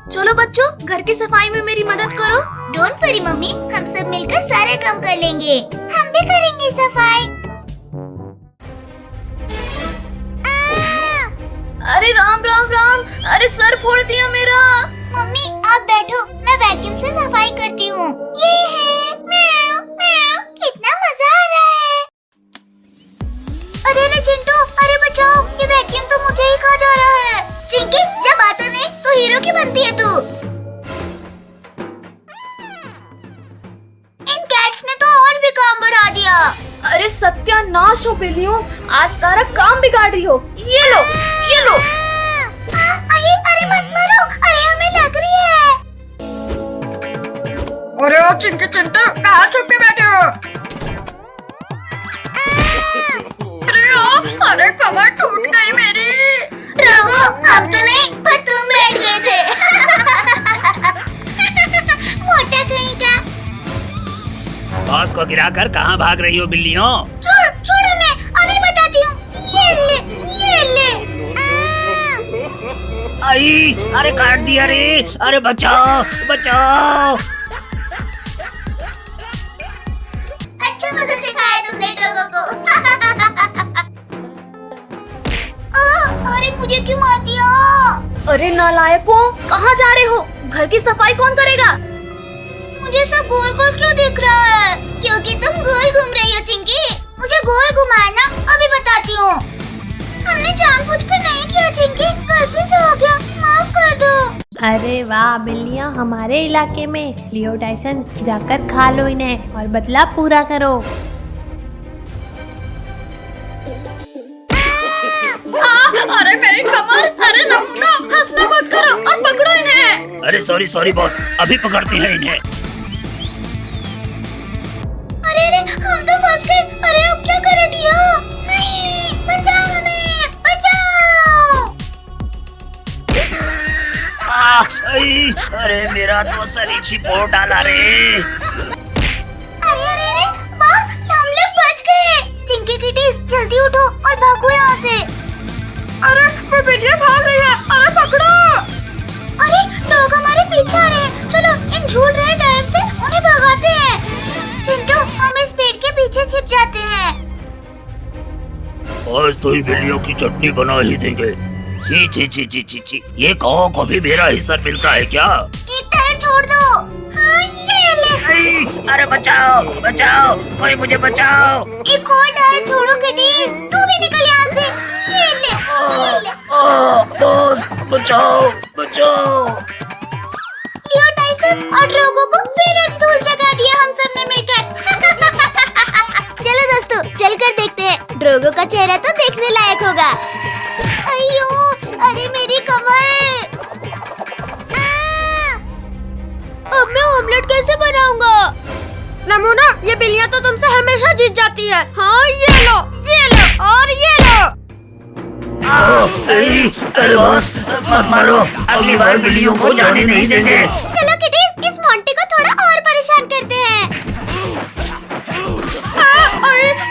चलो बच्चों, घर की सफाई में मेरी मदद करो। डोंट वरी मम्मी, हम सब मिलकर सारे काम कर लेंगे। हम भी करेंगे सफाई। अरे राम राम राम, अरे सर फोड़ दिया मेरा। मम्मी आप बैठो, मैं वैक्यूम से सफाई करती हूँ। ये है म्याऊ म्याऊ, कितना मजा आ रहा है। अरे चिंटू, अरे बचाओ, ये वैक्यूम तो मुझे ही खा जा रहा है। चिंकी जब आता नहीं तो हीरो की बनती है तू। इन कैट्स ने तो और भी काम बढ़ा दिया। अरे सत्यानाश हो बिल्लियों, आज सारा काम बिगाड़ रही हो। ये लो, ये लो। अरे मत मारो, अरे हमें लग रही है। अरे ओ चिंकी चिंटू, कहाँ छुप के बैठे हो? अरे कमर टूट गई मेरी। रोगो, हम तो नहीं, पर तुम बैठ गए थे। मोटा कहीं का। बॉस को गिराकर कहाँ भाग रही हो बिल्लियों? छोड़ो, मैं अभी बताती हूँ। ये ले। आई, अरे काट दिया रे। अरे बचाओ बचाओ। अच्छा मजा चखाया तुमने ट्रकों को। अरे मुझे क्यों मार दिया? अरे नालायकों, कहाँ जा रहे हो? घर की सफाई कौन करेगा? मुझे सब गोल गोल क्यों दिख रहा है? क्योंकि तुम गोल घूम रही हो चिंकी। मुझे गोल घुमाना अभी बताती हूँ। हमने जानबूझकर नहीं किया चिंकी, गलती से हो गया, माफ कर दो। अरे वाह बिल्लियाँ हमारे इलाके में। लियो टाइसन, जाकर खा लो इन्हें और बदला पूरा करो। अरे मेरी कमर, अरे नमूना, हंसना मत करो और पकड़ो इन्हें। अरे सॉरी बॉस, अभी पकड़ते हैं इन्हें। अरे हम तो फंस गए। अरे अब क्या करें डियो? नहीं, बचाओ हमें, बचाओ। अरे मेरा तो सरीची फोड़ डाला रे। अरे वाह, हम लोग बच गए। चिंकी किटीज, जल्दी उठो और भागो यहाँ से। अरे वो बिल्लियाँ भाग रही है। अरे पकड़ो। अरे लोग हमारे पीछे आ रहे हैं। चलो इन झूल रहे टायर से उन्हें भगाते हैं। चिंटू, हम इस पेड़ के पीछे छिप जाते हैं। आज तो ही बिल्लियों की चटनी बना ही देंगे। ची ची ची ची ची ची, ये कौओं को भी मेरा हिस्सा मिलता है क्या? एक टायर छोड़ दो। हाँ, ये ले। अरे बचाओ बचाओ, कोई मुझे बचाओ। एक और टायर छोड़ो किटीज, तू भी निकल यहाँ से। ये ले। बॉस बचाओ बचाओ। लियो टाइसन और ड्रोगो को फिर एक धूल जगा दिया हम सब ने मिलकर। चलो दोस्तों, चलकर देखते हैं। ड्रोगो का चेहरा तो देखने लायक होगा। अयो, अरे मेरी कमर। अब मैं ऑमलेट कैसे बनाऊंगा? नमूना, ये बिल्लियाँ तो तुमसे हमेशा जीत जाती है। हाँ ये लो और ये लो। अरे बॉस मत मारो, अगली बार बिल्लियों को जाने नहीं देंगे। चलो किटीज, इस मोंटी को थोड़ा और परेशान करते हैं।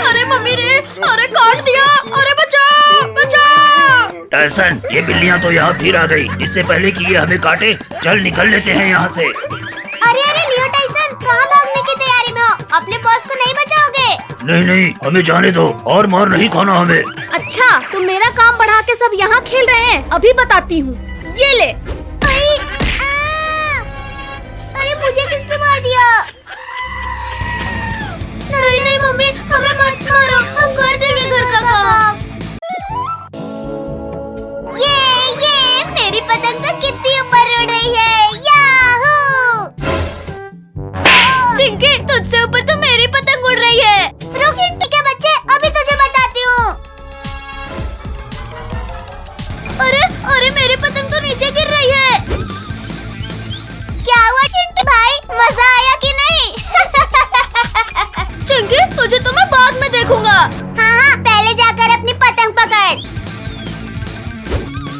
अरे मम्मी रे, अरे काट दिया। अरे बचाओ बचाओ। टाइसन, ये बिल्लियाँ तो यहाँ फिर आ गई। इससे पहले कि ये हमें काटे, चल निकल लेते हैं यहाँ से। अरे लियो टाइसन, कहाँ भागने की तैयारी में हो? अपने बॉस को नहीं बचाओगे? नहीं, हमें जाने दो, और मार नहीं खाना हमें। अच्छा, तुम मेरा काम बढ़ा के सब यहाँ खेल रहे हैं। अभी बताती हूँ, ये ले। अरे मुझे किसने मार दिया? नहीं मम्मी, हमें मत मारो, हम कर देंगे घर का काम। ये मेरी पतंग तो कितनी ऊपर उड़ रही है। याहू! चिंकी, तुझसे ऊपर तो मेरी पतंग उड़ रही है। रुक चिंटी के बच्चे, अभी तुझे बताती हूँ। अरे मेरी पतंग तो नीचे गिर रही है। क्या हुआ चिंटी भाई, मजा आया कि नहीं? चिंकी, तुझे तो मैं बाद में देखूंगा। हाँ, पहले जाकर अपनी पतंग पकड़।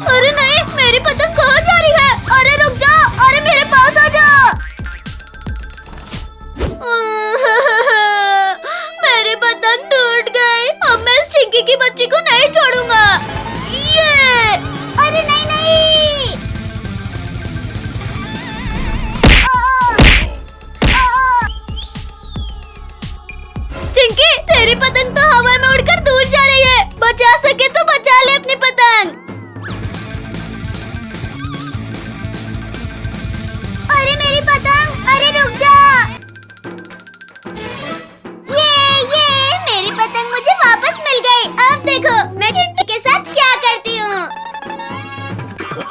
अरे नहीं, मेरी पतंग कहाँ जा रही है? अरे रुक जाओ, अरे मेरे पास आ जाओ। मेरी पतंग टूट गई। अब मैं इस चिंकी की बच्ची को नहीं छोड़ूंगा। ये अरे नहीं।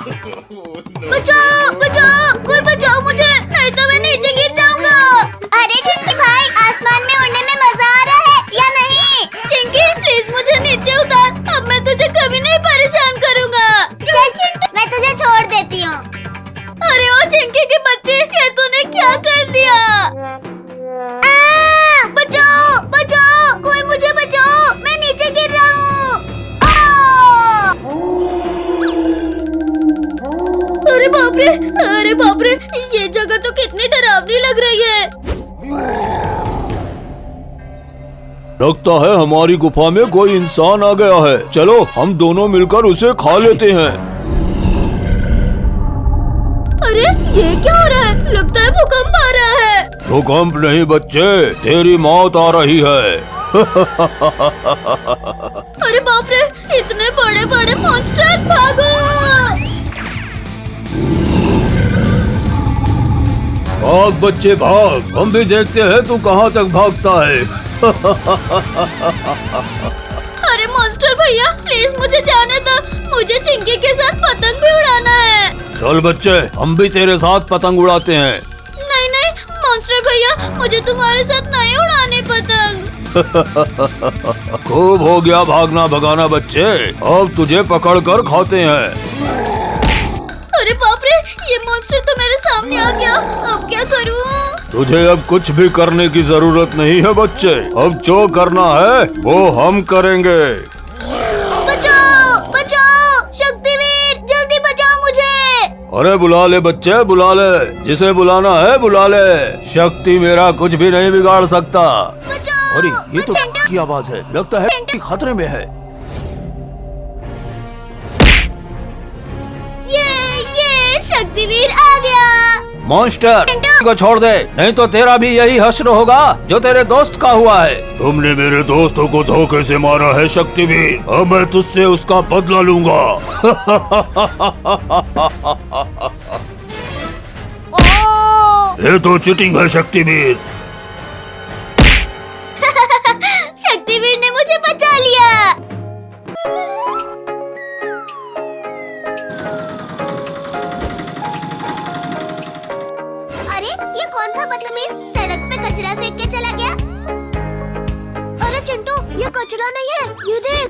बचाओ बचाओ, कोई बचाओ मुझे, नहीं तो मैं नीचे गिर जाऊंगा। अरे चिंकी भाई, आसमान में उड़ने में मजा आ रहा है या नहीं? चिंकी प्लीज मुझे नीचे उतार, अब मैं तुझे कभी नहीं परेशान करूँगा। चल चिंटू, मैं तुझे छोड़ देती हूँ। अरे ओ चिंकी के बच्चे, ये तूने क्या कर दिया? बचाओ बचाओ, कोई मुझे बचाओ, मैं नीचे गिर रहा हूँ। अरे बाप रे, अरे बाप रे, ये जगह तो कितनी डरावनी लग रही है। लगता है हमारी गुफा में कोई इंसान आ गया है। चलो हम दोनों मिलकर उसे खा लेते हैं। अरे ये क्या हो रहा है? लगता है भूकंप आ रहा है। भूकंप नहीं बच्चे, तेरी मौत आ रही है। अरे बाप रे, इतने बड़े बड़े मॉन्स्टर, भागो! भाग बच्चे भाग, हम भी देखते हैं तू कहाँ तक भागता है। अरे मॉन्स्टर भैया प्लीज मुझे जाने दो, मुझे चिंकी के साथ पतंग भी उड़ाना है। चल बच्चे, हम भी तेरे साथ पतंग उड़ाते हैं। नहीं नहीं मॉन्स्टर भैया, मुझे तुम्हारे साथ नहीं उड़ाने पतंग। खूब हो गया भागना भगाना बच्चे, अब तुझे पकड़ कर खाते हैं। अरे बाप रे, ये मॉन्स्टर तो मेरे सामने आ गया, अब क्या करूं? तुझे अब कुछ भी करने की जरूरत नहीं है बच्चे, अब जो करना है वो हम करेंगे। बचाओ बचाओ, शक्तिवीर जल्दी बचाओ मुझे। अरे बुला ले बच्चे, बुला ले, जिसे बुलाना है बुला ले, शक्ति मेरा कुछ भी नहीं बिगाड़ सकता। अरे ये तो की आवाज है, लगता है कि खतरे में है। ये शक्तिवीर आ गया। मॉन्स्टर को छोड़ दे, नहीं तो तेरा भी यही हश्र होगा जो तेरे दोस्त का हुआ है। तुमने मेरे दोस्तों को धोखे से मारा है शक्तिवीर, अब मैं तुझसे उसका बदला लूंगा। ये तो चीटिंग है शक्तिवीर। शक्तिवीर ने मुझे बचा लिया। अरे ये कौन था बदतमीज, सड़क पे कचरा फेंक के चला गया। अरे चिंटू, ये कचरा नहीं है, ये देख।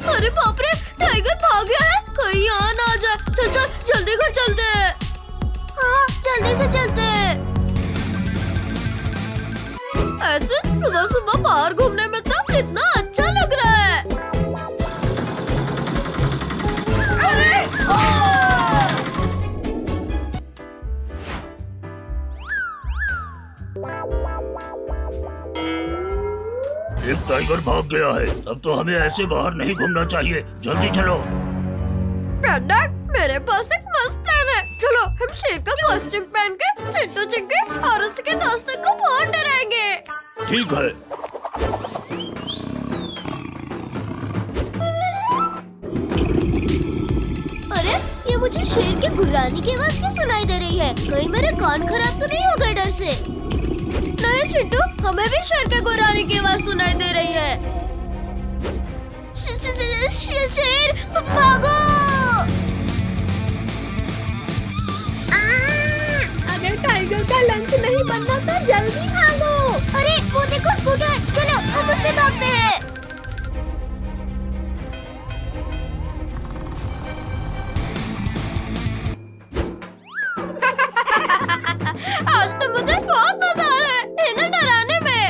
अरे बाप रे, टाइगर भाग गया है, कहीं यहाँ ना आ जाए। चल चल जल्दी घर चलते हैं। हाँ जल्दी से चलते हैं। ऐसे सुबह सुबह बाहर घूमने में तो कितना अच्छा लग रहा है। अरे एक टाइगर भाग गया है, अब तो हमें ऐसे बाहर नहीं घूमना चाहिए, जल्दी चलो। प्रणक, मेरे पास एक मस्त प्लान है, चलो हम शेर का कॉस्ट्यूम पहन के चिंटू चिंकी और उसके दोस्तों को बहुत डराएंगे। ठीक है। अरे ये मुझे शेर के गुर्राने की आवाज क्यों सुनाई दे रही है? कहीं मेरे कान खराब तो नहीं हो गए डर से? नहीं चिंटू, हमें भी शेर के गुर्राने की आवाज सुनाई दे रही है। शेर भागो। अगर टाइगर का लंच नहीं बनना तो जल्दी भागो। अरे वो देखो स्कूटर, चलो हम उससे भागते हैं। आज तो मुझे बहुत मजा आ रहा है इन्हें डराने में।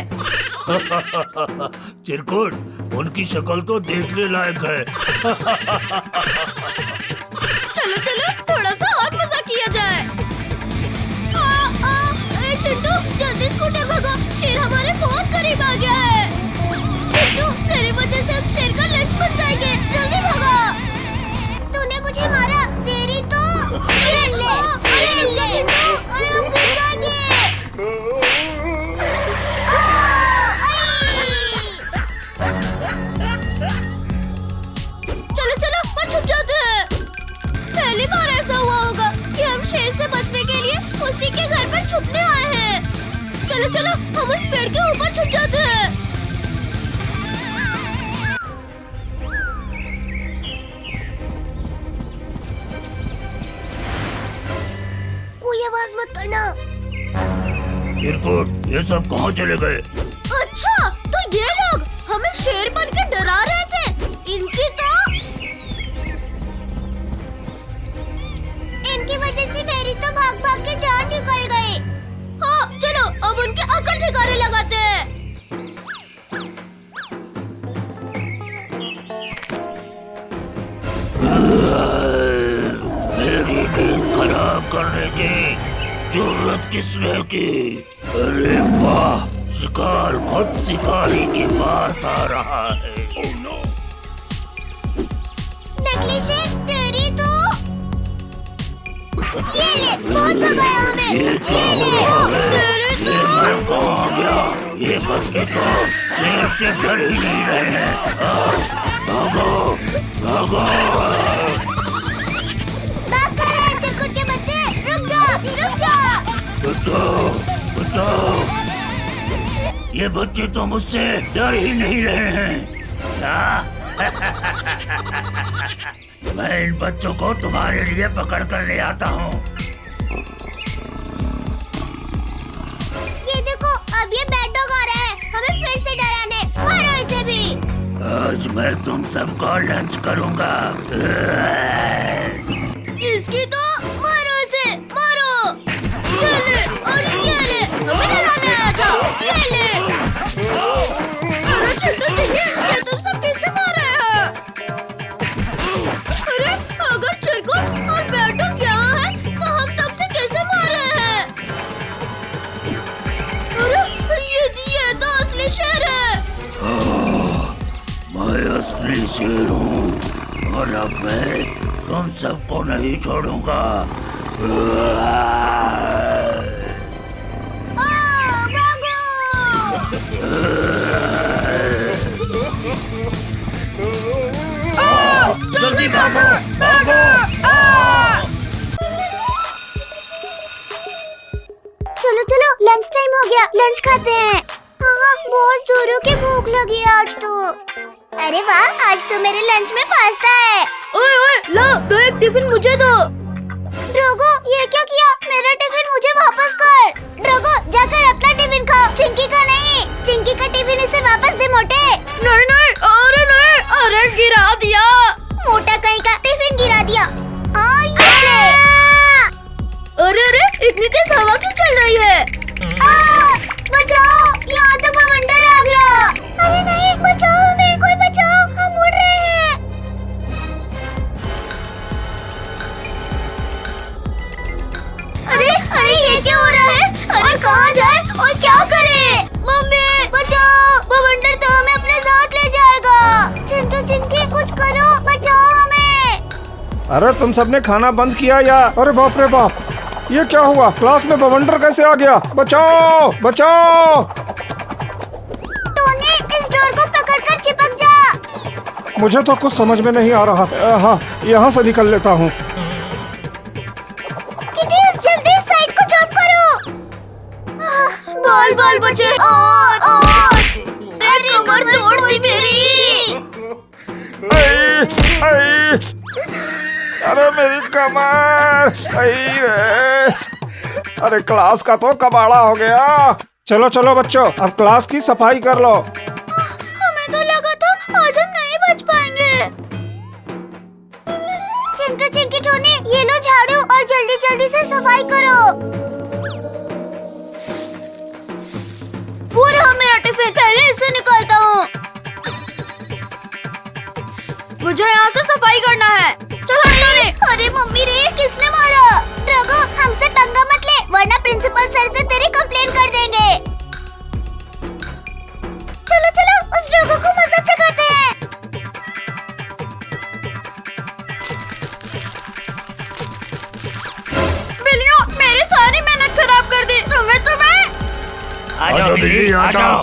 चिरकुट, उनकी शक्ल तो देखने लायक है। चलो चलो थोड़ा सा और मजा किया जाए। चिंटू जल्दी स्कूटर भगाओ, शेर हमारे बहुत करीब आ गया है। चिंटू तेरी वजह से हम शेर का लंच बन जाएंगे, जल्दी भगा। तूने मुझे मारा, तेरी तो अरे हम गिर जाएंगे। चलो चलो पर छुप जाते हैं। पहली बार ऐसा हुआ होगा कि हम शेर से बचने के लिए उसी के घर पर छुपने आए हैं। चलो चलो हम उस पेड़ के ऊपर छुप जाते हैं। इरकुट, ये सब कहाँ चले गए? अच्छा, तो ये लोग हमें शेर बन के डरा रहे थे। इनकी वजह से मेरी तो भाग भाग के जान निकल गई। हाँ, चलो अब उनके अकल ठिकाने लगाते हैं। मेरी नींद खराब करने की जरूरत किसने की? अरे वाह, शिकार खुद शिकारी के पास आ रहा है। Oh no! नकली शेर तेरी तो ये ले, बहुत भगाया हमें। ये क्या हो रहा है? ये मैं कहाँ गया? ये बच्चे तो शेर से डर ही नहीं रहे हैं। भागो, भागो! भाग कर रहे हैं चिरकुट के बच्चे। रुक जा, रुक जा। बचाओ, बचाओ! ये बच्चे तो मुझसे डर ही नहीं रहे हैं। क्या? मैं इन बच्चों को तुम्हारे लिए पकड़ कर ले आता हूँ। ये देखो, अब ये बैड डॉग आ रहा है हमें फिर से डराने। मारो इसे भी। आज मैं तुम सबको लंच करूँगा। इसकी तो मारो इसे, मारो। ये ले और ये ले, हमें डराने आया था। ये ले। अरे चिंटू चिंकी, ये तुम सब किससे मार रहे हो? अरे अगर चिरकुट और बैड डॉग यहाँ है तो हम तब से कैसे मार रहे हैं? अरे ये तो असली शेर है। मैं असली शेर हूँ और अब मैं तुम सबको नहीं छोड़ूंगा। जल्दी भागो, भागो! चलो चलो, लंच टाइम हो गया, लंच खाते हैं। हाँ, बहुत जोरों की भूख लगी है आज तो। अरे वाह, आज तो मेरे लंच में पास्ता है। ओए ओए, ला दो, एक टिफिन मुझे दो। ड्रोगो, ये क्या किया? मेरा टिफिन मुझे वापस कर। ड्रोगो, जाकर अपना टिफिन खाओ, चिंकी का नहीं। चिंकी का टिफिन इसे वापस दे मोटे। नहीं नहीं, अरे नहीं, अरे गिरा दिया। मोटा कहीं का टिफिन गिरा दिया। हाँ, ये ले। अरे अरे, इतनी तेज हवा क्यों चल रही है? बचाओ, यहाँ तो बवंडर आ गया। अरे नहीं, बचाओ हमें, कोई बचाओ, हम उड़ रहे हैं। अरे अरे, ये क्या हो रहा है? अरे कहाँ जाए और क्या करे? मम्मी बचाओ, बवंडर तो हमें अपने साथ ले जाएगा। चिंटू चिंकी, कुछ करो, बचाओ हमें। अरे तुम सबने खाना बंद किया या? अरे बाप रे बाप, ये क्या हुआ? क्लास में बवंडर कैसे आ गया? बचाओ, बचाओ! टोनी, इस डोर को पकड़कर चिपक जा। मुझे तो कुछ समझ में नहीं आ रहा। हाँ, यहाँ से निकल लेता हूँ। किटी, जल्दी इस साइड को जंप करो। बाल बाल बचे। और तेरी कमर तोड़ दी मेरी। अरे मेरी कमर! सही रे। अरे क्लास का तो कबाड़ा हो गया। चलो चलो बच्चों, अब क्लास की सफाई कर लो। हमें तो लगा था आज हम नहीं बच पाएंगे। चिंटू चिंकी टोनी, ये लो झाड़ू और जल्दी जल्दी से सफाई करो। पूरा मेरा टिफिन, पहले इसे निकालता हूँ। मुझे यहाँ से सफाई करना है। चलो टोनी। अरे मम्मी रे, किसने मारा? ड्रोगो, हमसे पंगा मत ले, वरना प्रिंसिपल सर से तेरी कंप्लेन कर देंगे। चलो चलो, उस ड्रोगो को मजा चखाते हैं। बिल्लियों, मेरी सारी मेहनत खराब कर दी। तुम्हें आजाओ बिल्ली, आजाओ!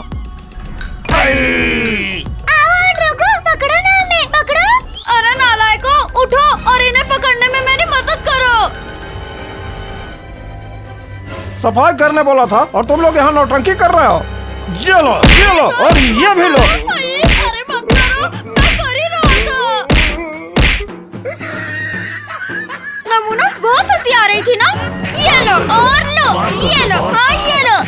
आओ ड्रोगो, पकड़ो ना हमें, पकड़ो। अरे नालायकों, उठो और इन्हें पकड़ने में मेरी मदद करो। सफाई करने बोला था और तुम लोग यहाँ नौटंकी कर रहे हो। ये लो और ये भी लो। अरे मत करो, मैं कर ही रहा था। नमूना, बहुत हंसी आ रही थी ना? ये लो और लो, ये लो, हाँ ये लो।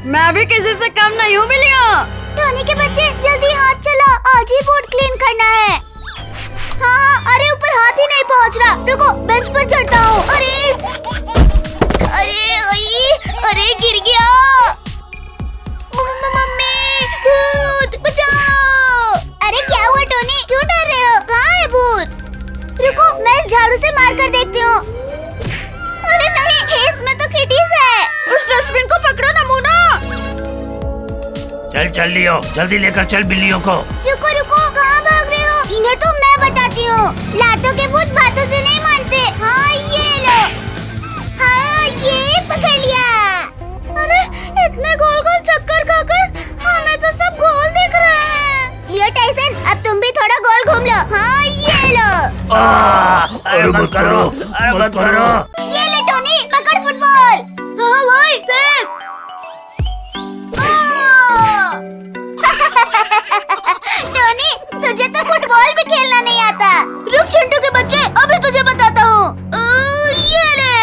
मैं भी किसी से कम नहीं हूँ बिल्लियों। टोनी के बच्चे जल्दी हाथ चलाओ, आज ही बोर्ड क्लीन करना है। हाँ, अरे ऊपर हाथ ही नहीं पहुँच रहा, रुको बेंच पर चढ़ता हूँ। अरे गिर गया। मम्मी, भूत बचाओ। अरे क्या हुआ टोनी, क्यों डर रहे हो? कहाँ है भूत? रुको मैं इस झाड़ू से मार कर देखती हूँ। अरे नहीं, इसमें तो किटीज है। उस डस्टबिन को पकड़ो ना मोना। चल चल लियो, जल्दी लेकर चल बिल्लियों को। रुको रुको, कहाँ भाग रहे हो? इन्हें तो मैं बताती हूँ, लातों के भूत बातों से नहीं मानते। हाँ ये लो, हाँ ये पकड़ लिया। अरे इतने गोल गोल चक्कर खाकर हमें तो सब गोल दिख रहे हैं। लियो टाइसन, अब तुम भी थोड़ा गोल घूम लो। हाँ ये लो। अरे मत करो, अरे मत करो। ये ले टोनी, पकड़ फुटबॉल। हाँ भाई फेंक। टोनी, तुझे तो फुटबॉल भी खेलना नहीं आता। रुक चिंटू के बच्चे, अभी तुझे बताता हूँ। ये ले।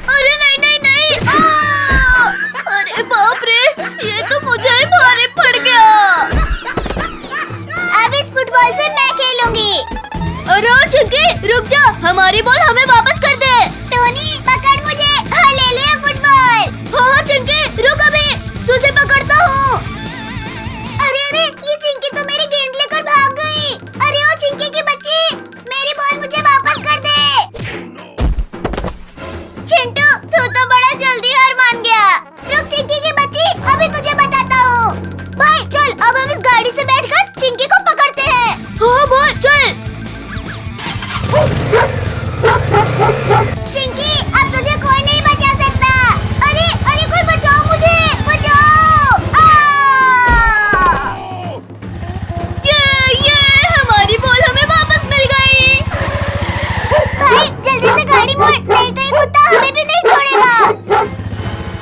अरे नहीं नहीं नहीं। अरे बाप रे, ये तो मुझे ही भारी पड़ गया। अब इस फुटबॉल से मैं खेलूंगी। अरे चिंकी रुक जा, हमारी बॉल हमें वापस कर दे। टोनी पकड़ मुझे। हाँ ले लिया फुटबॉल। हाँ चिंकी रुक, अभी तुझे पकड़ता हूँ। अरे अरे, ये चिंकी तो मेरी गेंद लेकर भाग गई। अरे ओ चिंकी की बच्ची, मेरी बॉल मुझे वापस कर दे। चिंटू तू तो बड़ा जल्दी हार मान गया। रुक चिंकी की बच्ची, अभी तुझे बताता हूँ। भाई चल, अब हम इस गाड़ी से बैठकर चिंकी को पकड़ते हैं। हाँ भाई चल। चिंकी, अब तुझे कोई नहीं बचा सकता। अरे अरे कोई बचाओ मुझे, बचाओ। ये हमारी बॉल हमें वापस मिल गई। भाई जल्दी से गाड़ी मोड़, नहीं तो ये कुत्ता हमें भी नहीं छोड़ेगा।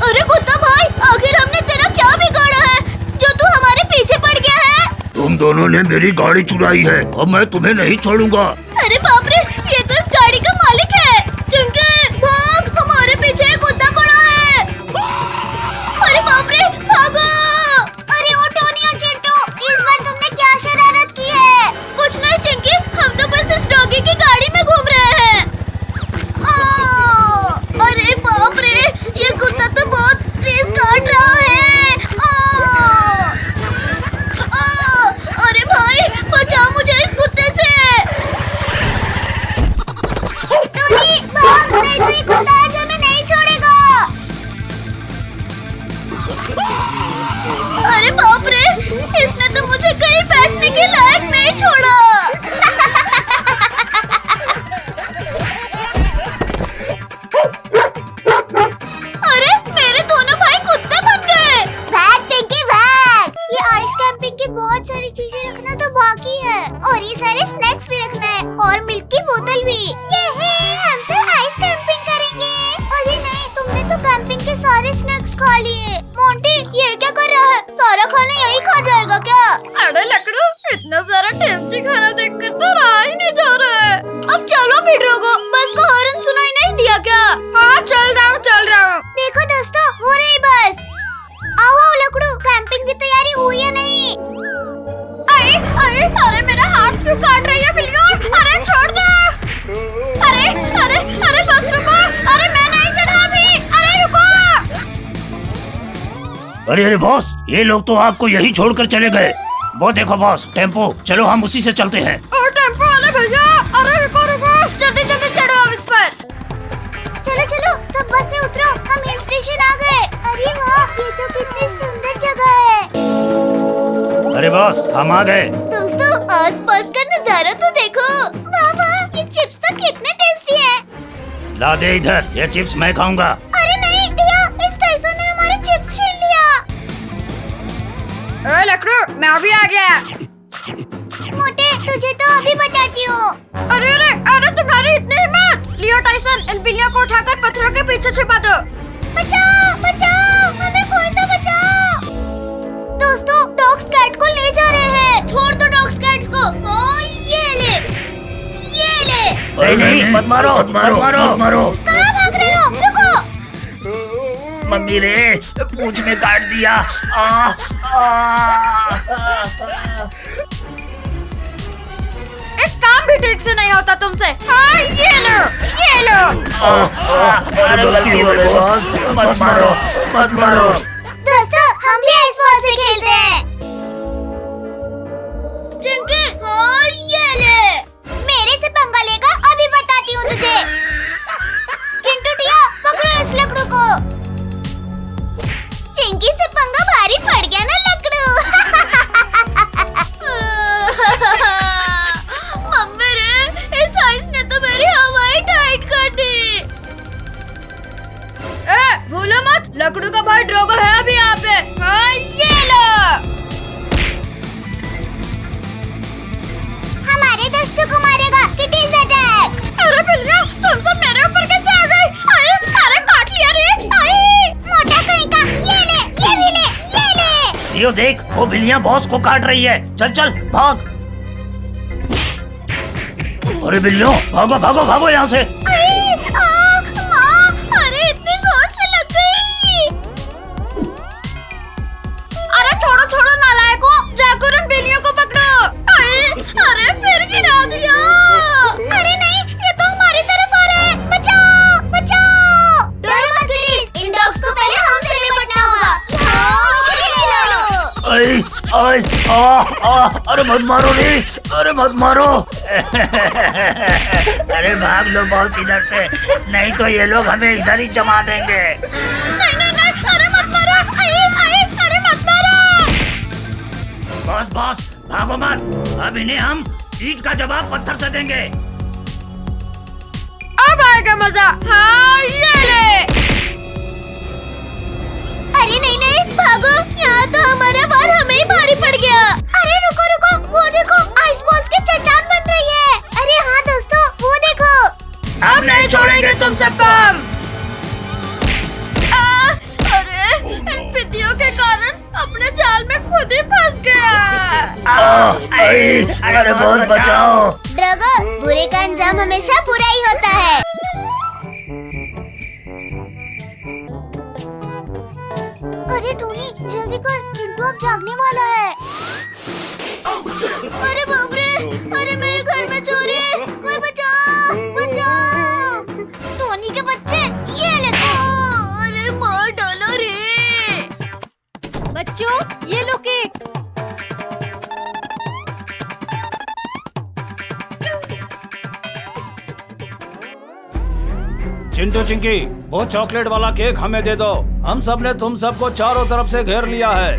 अरे कुत्ता भाई, आखिर हमने तेरा क्या बिगाड़ा है जो तू हमारे पीछे पड़ गया है? तुम दोनों ने मेरी गाड़ी चुराई है, अब मैं तुम्हें नहीं छोड़ूंगा। अरे बाप रे, ये तो इस गाड़ी का मालिक है। चिंकी भाग, हमारे पीछे एक कुत्ता पड़ा है। अरे बाप रे, भागो। अरे ओ टोनी और चिंटू, इस बार तुमने क्या शरारत की है? कुछ नहीं चिंकी, हम तो बस इस डॉगी की गाड़ी में घूम रहे हैं। अरे बाप रे, ये कुत्ता तो बहुत तेज काट रहा है। अरे भाई बचाओ मुझे इस कुत्ते से। टोनी भाग, नहीं तो ये कुत्ता आज हमें नहीं छोड़ेगा। अरे बाप रे, इसने तो मुझे कहीं बैठने के लायक नहीं छोड़ा। अरे मेरे दोनों भाई कुत्ते बन गए। भाग पिंकी भाग। ये आइस कैंपिंग की बहुत सारी चीजें रखना तो बाकी है, और ये सारे स्नैक्स भी रखना है, और मिल्क की बोतल भी। ये है, हम सब आइस कैंपिंग करेंगे। अरे नहीं, तुमने तो कैंपिंग के सारे स्नैक्स खा लिए। मोंटी ये क्या कर रहा है, सारा खाना यही खा जाएगा क्या? अरे लकड़ू, इतना सारा टेस्टी खाना देखकर तो रहा ही नहीं जा रहा है। अब चलो भिड़ोगो, बस का हॉर्न सुनाई नहीं दिया क्या? हाँ चल रहा हूँ चल रहा हूँ। देखो दोस्तों, हो रही बस। आओ आओ लकड़ू, कैंपिंग की तैयारी हुई या नहीं? अरे अरे अरे, मेरा हाथ क्यों काट रही है बिल्लियों? अरे छोड़ दो। अरे अरे अरे बस रुको। अरे मैं नहीं चढ़ा अभी। अरे रुको। अरे अरे बॉस, ये लोग तो आपको यही छोड़कर चले गए। वो देखो बॉस, टेम्पो, चलो हम उसी से चलते हैं। और टेम्पो वाले भैया, अरे रुको रुको, जल्दी जल्दी चढ़ो अब इस पर। चलो चलो सब बस से उतरो, हम हिल स्टेशन आ गए। अरे वाह, ये तो कितनी सुंदर जगह है। अरे बॉस, हम आ गए। दोस्तों आसपास का नजारा तो देखो। वाह वाह, ये चिप्स तो कितने टेस्टी हैं। ला दे इधर, ये चिप्स मैं खाऊंगा। अरे नहीं भैया, इस टाइसन ने हमारे चिप्स छीन लिया। अरे लकड़ू, मैं भी आ गया। मोटे, तुझे तो अभी बताती हूँ। अरे अरे अरे, तुम्हारी इतनी हिम्मत। लियो टाइसन, इन बिल्लियों को उठाकर पत्थरों के पीछे छिपा दो। बचाओ बचाओ, हमें कोई तो बचाओ। दोस्तों डॉग्स कैट को ले जा रहे हैं। छोड़ दो डॉग्स कैट को। हाँ ये ले, ये ले। नहीं नहीं, मत मारो मत मारो मत मारो। कहाँ भाग रहे हो? मम्मी रे, पूंछ में काट दिया। एक काम भी ठीक से नहीं होता तुमसे। हाँ, ये लो, ये लो। अरे गलती हो गई बॉस, मत मारो, मत मारो। दोस्तों हम भी आइस बॉल से खेलते हैं। चिंकी, हाँ ये ले। मेरे से पंगा लेगा, अभी बताती हूँ तुझे। चिंटू टिया, पकड़ो इस लकड़ू को। चिंकी से पंगा भारी पड़ गया ना लकड़ू। मम्मी रे, इस आइस ने तो मेरी हवाई टाइट कर दी। भूलो मत, लकड़ू का भाई ड्रोगो है अभी यहाँ पे। हाँ, ये लो। हमारे दोस्तों को मारेगा, इट इज अटैक। अरे बिल्लियाँ, तुम सब मेरे ऊपर कैसे आ गई? अरे काट लिया रे। मोटा कहीं का, ये ले, ये भी ले, ये ले। लियो देख, वो बिल्लियाँ बॉस को काट रही है। चल चल भाग। अरे बिल्लियों, भागो भागो भागो यहाँ से। माँ, अरे इतनी जोर से लग गई। अरे छोड़ो छोड़ो नालायकों, जाकर उन बिल्लियों को पकड़ो। अरे फिर गिरा दिया। अरे नहीं, ये तो हमारी तरफ आ रहा है। बचाओ, बचाओ। डरो मत प्लीज, इन डॉग्स को पहले हमसे निपटना होगा। आई आई अरे मत मारो रे, अरे मत मारो। अरे भाग लो बॉस इधर से, नहीं तो ये लोग हमें इधर ही जमा देंगे। नहीं नहीं नहीं, अरे मत मारो। अरे मत मारो। बॉस बॉस भागो मत, अब इन्हें हम ईंट का जवाब पत्थर से देंगे। अब आएगा मजा। हाँ, ये ले। अरे नहीं नहीं, भागो, यहाँ तो हमारा बार हमें ही भारी पड़ गया। अरे रुको रुको, वो देखो आइस बॉल्स की चट्टान बन रही है। अरे हाँ दोस्तों, वो देखो। अब नहीं छोड़ेंगे तुम सबको हम। अरे इन पितियों के कारण अपने जाल में खुद ही फंस गया। अरे बॉस बचाओ। ड्रोगो, बुरे का अंजाम हमेशा बुरा ही होता है। अरे टोनी, जल्दी कर, चिंटू अब जागने वाला है। अरे बाप रे, अरे मेरे घर में चोरी, कोई बचाओ, बचाओ। टोनी के बच्चे, ये ले। अरे मार डाला रे। बच्चों, ये लो केक। चिंटू चिंकी, वो चॉकलेट वाला केक हमें दे दो। हम सब ने तुम सबको चारों तरफ से घेर लिया है।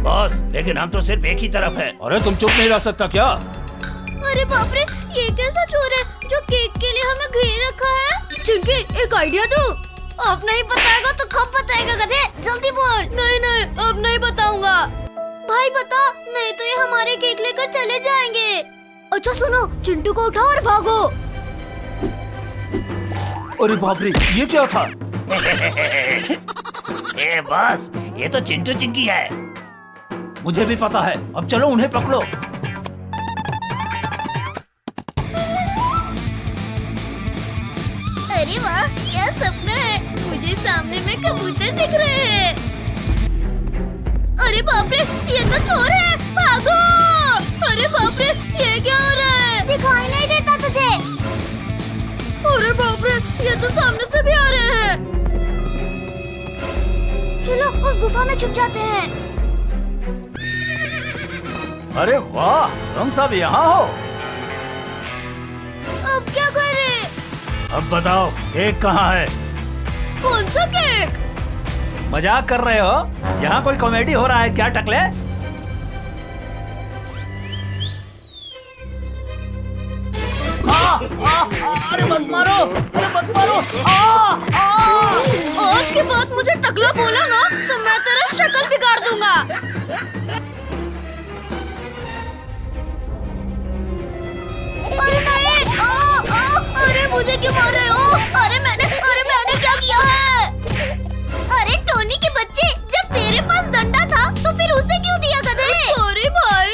बॉस, लेकिन हम तो सिर्फ एक ही तरफ है। अरे तुम चुप नहीं रह सकता क्या? अरे बाप रे, ये कैसा चोर है जो केक के लिए हमें घेर रखा है? चिंकी, एक आइडिया दो। अब नहीं बताएगा तो कब बताएगा गधे, जल्दी बोल। नहीं नहीं, अब नहीं बताऊंगा। भाई बता, नहीं तो ये हमारे केक लेकर चले जाएंगे। अच्छा सुनो, चिंटू को उठाओ और भागो। अरे बाप रे, ये क्या था? ए बॉस, ये तो चिंटू चिंकी है। मुझे भी पता है, अब चलो उन्हें पकड़ो। अरे वाह, क्या सपना है। मुझे सामने में कबूतर दिख रहे हैं। अरे बाप रे, ये तो चोर है, भागो। अरे बाप रे, ये क्या हो रहा है? दिखाई नहीं देता तुझे? अरे बाप रे, ये तो सामने से भी आ रहे हैं। चलो उस गुफा में छुप जाते हैं। अरे वाह, तुम सब यहाँ हो। अब क्या करें? अब बताओ, केक कहाँ है? कौन सा केक? मजाक कर रहे हो? यहाँ कोई कॉमेडी हो रहा है क्या टकले? अरे मत मारो, अरे मत मारो। आज के बाद मुझे टकला बोला ना तो मैं तेरा शक्ल बिगाड़ दूंगा। अरे नहीं, अरे मुझे क्यों मार रहे हो? अरे मैंने क्या किया है? अरे टोनी के बच्चे, जब तेरे पास डंडा था तो फिर उसे क्यों दिया गधे? सॉरी भाई।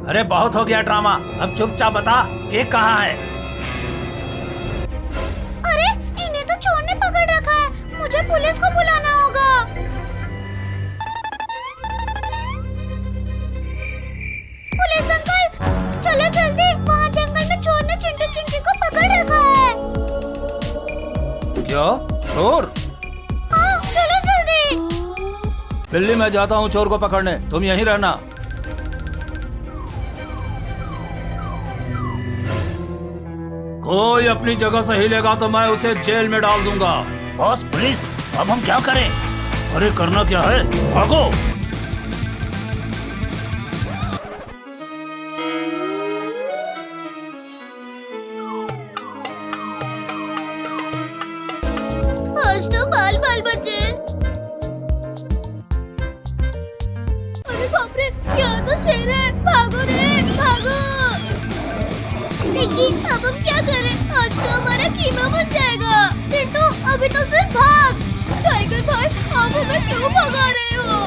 अरे बहुत हो गया ड्रामा, अब चुपचाप बता, केक कहाँ है? अरे इन्हें तो चोर ने पकड़ रखा है। क्या चोर? चलो जल्दी। बिल्ली मैं जाता हूँ चोर को पकड़ने, तुम यहीं रहना। कोई अपनी जगह से हिलेगा तो मैं उसे जेल में डाल दूंगा। बॉस पुलिस, अब हम क्या करें? अरे करना क्या है, भागो। आज तो बाल बाल बचे। अरे बाप रे, यहाँ तो शेर है। भागो रे, भागो। निक्की, अब हम क्या करें? आज तो हमारा कीमा बन जाएगा। चिंटू, अभी तो सिर्फ भाग। टाइगर भाई, आप हमें क्यों भगा रहे हो?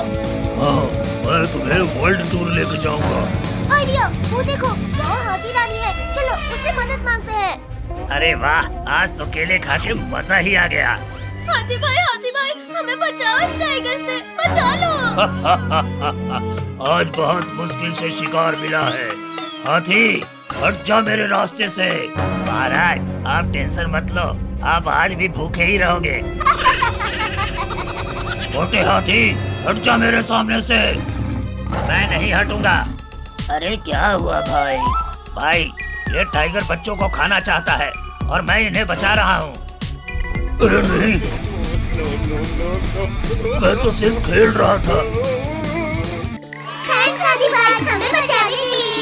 हाँ, मैं तुम्हें वर्ल्ड टूर लेके जाऊंगा। आइडिया, वो देखो, यहाँ हाथी रानी है। चलो उससे मदद मांगते हैं। अरे वाह, आज तो केले खा के मजा ही आ गया। हाथी भाई, हमें बचाओ इस टाइगर से। बचा लो। आज बहुत मुश्किल से शिकार मिला है। हाथी, हट जा मेरे रास्ते से। महाराज, आप टेंशन मत लो, आप आज भी भूखे ही रहोगे। छोटे हाथी, हट जा मेरे सामने से। मैं नहीं हटूंगा। अरे क्या हुआ भाई? भाई, ये टाइगर बच्चों को खाना चाहता है और मैं इन्हें बचा रहा हूँ। अरे नहीं, मैं तो सिर्फ खेल रहा था। थैंक्स हाथी भाई, हमें बचाने के लिए।